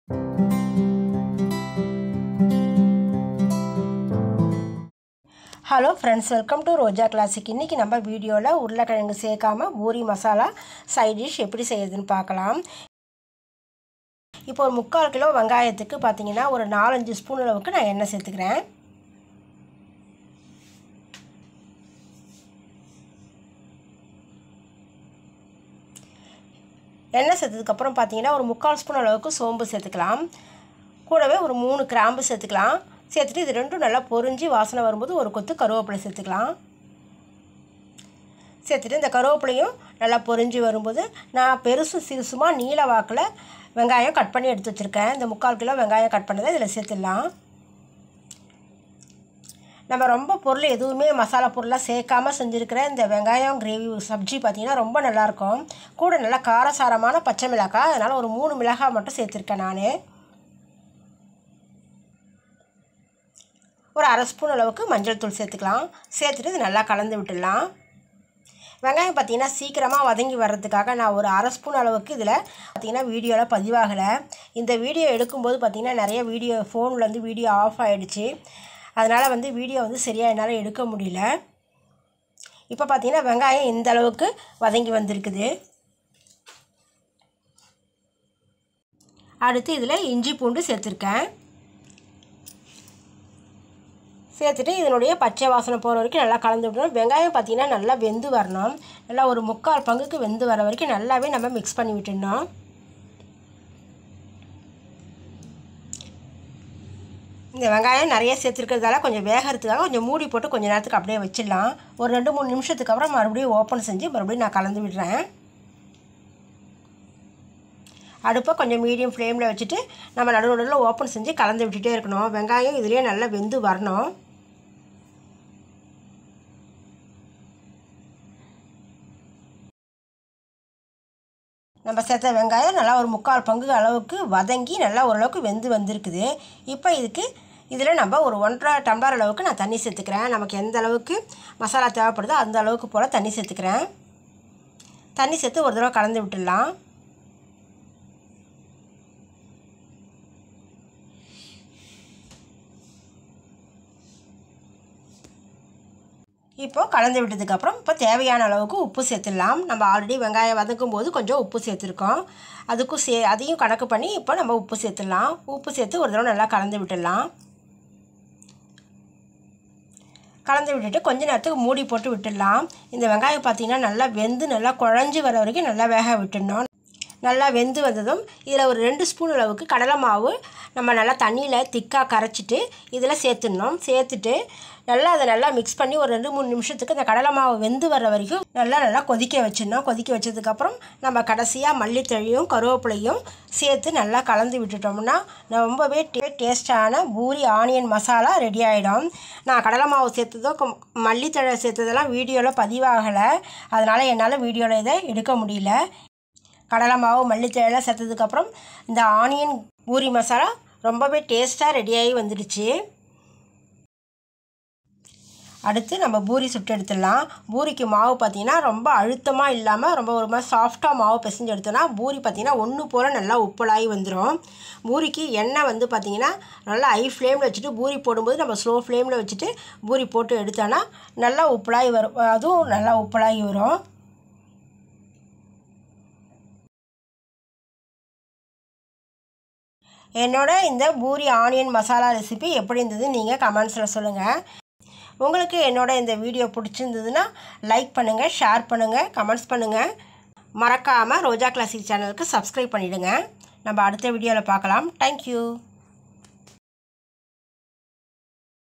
Hello friends, welcome to Roja classic. இன்றைக்கி நம்ம வீடியோவில் உருளைக்கிழங்கு சேர்க்காமல் பூரி மசாலா சைட் டிஷ் எப்படி செய்யுதுன்னு பார்க்கலாம். இப்போ ஒரு 3/4 கிலோ வெங்காயத்துக்கு பார்த்திங்கன்னா ஒரு 4-5 ஸ்பூன் அளவுக்கு நான் எண்ணெய் சேர்த்துக்கிறேன். எண்ணெய் சேர்த்ததுக்கப்புறம் பார்த்திங்கன்னா ஒரு 3/4 ஸ்பூன் அளவுக்கு சோம்பு சேர்த்துக்கலாம். கூடவே ஒரு 3 கிராம்பு சேர்த்துக்கலாம். சேர்த்துட்டு இது ரெண்டும் நல்லா பொரிஞ்சு வாசனை வரும்போது ஒரு கொத்து கருவேப்பிலை சேர்த்துக்கலாம். சேர்த்துட்டு இந்த கருவேப்பிலையும் நல்லா பொரிஞ்சு வரும்போது நான் சிறுசுமாக நீல வாக்கில் வெங்காயம் கட் பண்ணி எடுத்து வச்சுருக்கேன். இந்த 3/4 கிலோ வெங்காயம் கட் பண்ணதை இதில் சேர்த்துடலாம். நம்ம ரொம்ப பொருள் எதுவுமே மசாலா பொருளாக சேர்க்காமல் செஞ்சுருக்கிற இந்த வெங்காயம் கிரேவி சப்ஜி பார்த்திங்கன்னா ரொம்ப நல்லாயிருக்கும். கூட நல்லா காரசாரமான பச்சை மிளகாய், அதனால் ஒரு 3 மிளகாய் மட்டும் சேர்த்துருக்கேன் நான். ஒரு 1/2 ஸ்பூன் அளவுக்கு மஞ்சள் தூள் சேர்த்துக்கலாம். சேர்த்துட்டு இது நல்லா கலந்து விட்டுடலாம். வெங்காயம் பார்த்திங்கன்னா சீக்கிரமாக வதங்கி வர்றதுக்காக நான் ஒரு 1/2 ஸ்பூன் அளவுக்கு இதில் பார்த்திங்கன்னா வீடியோவில் பதிவாகலை. இந்த வீடியோ எடுக்கும்போது பார்த்திங்கன்னா நிறைய ஃபோனில் வீடியோ ஆஃப் ஆகிடுச்சு. அதனால் வீடியோ சரியாக என்னால் எடுக்க முடியல. இப்போ பார்த்திங்கன்னா வெங்காயம் இந்த அளவுக்கு வதங்கி வந்திருக்குது. அடுத்து இதில் இஞ்சி பூண்டு சேர்த்துருக்கேன். சேர்த்துட்டு இதனுடைய பச்சை வாசனை போகிற வரைக்கும் நல்லா கலந்து விடணும். வெங்காயம் பார்த்திங்கன்னா நல்லா வெந்து வரணும். நல்லா ஒரு 3/4 பங்குக்கு வெந்து வர வரைக்கும் நல்லாவே நம்ம மிக்ஸ் பண்ணி விட்டுடணும். இந்த வெங்காயம் நிறைய சேர்த்துருக்கிறதால கொஞ்சம் வேகிறதுக்காக கொஞ்சம் மூடி போட்டு கொஞ்சம் நேரத்துக்கு அப்படியே வச்சிடலாம். ஒரு 2-3 நிமிஷத்துக்கு அப்புறம் மறுபடியும் ஓப்பன் செஞ்சு மறுபடியும் நான் கலந்து விடுறேன். அடுப்பை கொஞ்சம் மீடியம் ஃப்ளேமில் வச்சுட்டு நம்ம நடுவில் ஓப்பன் செஞ்சு கலந்து விட்டுட்டே இருக்கணும். வெங்காயம் இதுலேயே நல்லா வெந்து வரணும். நம்ம சேர்த்த வெங்காயம் நல்லா ஒரு 3/4 பங்கு அளவுக்கு வதங்கி நல்லா ஓரளவுக்கு வெந்து வந்திருக்குது. இப்போ இதில் நம்ம ஒரு 1.5 டம்ளர் அளவுக்கு நான் தண்ணி சேர்த்துக்கிறேன். நமக்கு எந்த அளவுக்கு மசாலா தேவைப்படுதோ அந்த அளவுக்கு போல் தண்ணி சேர்த்துக்கிறேன். தண்ணி சேர்த்து ஒரு தடவை கலந்து விட்டுடலாம். இப்போது கலந்து விட்டதுக்கப்புறம் இப்போ தேவையான அளவுக்கு உப்பு சேர்த்துடலாம். நம்ம ஆல்ரெடி வெங்காயம் வதக்கும் போது கொஞ்சம் உப்பு சேர்த்துருக்கோம். அதையும் கணக்கு பண்ணி இப்போ நம்ம உப்பு சேர்த்துடலாம். உப்பு சேர்த்து ஒரு தடவை நல்லா கலந்து விட்டுடலாம். கலந்து விட்டுட்டு கொஞ்ச நேரத்துக்கு மூடி போட்டு விட்டுடலாம். இந்த வெங்காயம் பார்த்திங்கன்னா நல்லா வெந்து நல்லா குழஞ்சி வர வரைக்கும் நல்லா வேக விட்டுடணும். நல்லா வெந்து வந்ததும் இதில் ஒரு 2 ஸ்பூன் அளவுக்கு கடலை மாவு நம்ம நல்லா தண்ணியில் திக்காக கரைச்சிட்டு இதில் சேர்த்துடணும். சேர்த்துட்டு அதை நல்லா மிக்ஸ் பண்ணி ஒரு 2-3 நிமிஷத்துக்கு இந்த கடலை மாவு வெந்து வர வரைக்கும் நல்லா கொதிக்க வச்சிடணும். கொதிக்க வச்சதுக்கப்புறம் நம்ம கடைசியாக மல்லித்தழையும் கருவேப்பிலையும் சேர்த்து நல்லா கலந்து விட்டுட்டோம்னா ரொம்பவே டேஸ்டான பூரி ஆனியன் மசாலா ரெடி ஆகிடும். நான் கடலை மாவு சேர்த்ததோ மல்லித்தழை சேர்த்ததெல்லாம் வீடியோவில் பதிவாகலை. அதனால் என்னால் வீடியோவில் இதை எடுக்க முடியல. கடலை மாவு மல்லித்தழையெல்லாம் சேர்த்ததுக்கப்புறம் இந்த ஆனியன் பூரி மசாலா ரொம்பவே டேஸ்ட்டாக ரெடியாகி வந்துடுச்சு. அடுத்து நம்ம பூரி சுட்டு எடுத்துடலாம். பூரிக்கு மாவு பார்த்திங்கன்னா ரொம்ப அழுத்தமாக இல்லாமல் ரொம்ப ஒரு மாதிரி சாஃப்டாக மாவு பிசைஞ்சு எடுத்தோன்னா பூரி பார்த்திங்கன்னா ஒன்று போல் நல்லா உப்பலாகி வந்துடும். பூரிக்கு எண்ணெய் பார்த்திங்கன்னா நல்லா ஹை ஃப்ளேமில் வச்சுட்டு பூரி போடும்போது நம்ம ஸ்லோ ஃப்ளேமில் வச்சுட்டு பூரி போட்டு எடுத்தோன்னா நல்லா உப்பலாகி வரும். அதுவும் நல்லா உப்பலாகி வரும். என்னோட இந்த பூரி ஆனியன் மசாலா ரெசிபி எப்படி இருந்தது நீங்கள் கமெண்ட்ஸில் சொல்லுங்கள். உங்களுக்கு என்னோட இந்த வீடியோ பிடிச்சிருந்ததுன்னா லைக் பண்ணுங்கள், ஷேர் பண்ணுங்கள், கமெண்ட்ஸ் பண்ணுங்கள். மறக்காமல் ரோஜா கிளாசிக் சேனலுக்கு சப்ஸ்கிரைப் பண்ணிவிடுங்க. நம்ம அடுத்த வீடியோவில் பார்க்கலாம். தேங்க்யூ.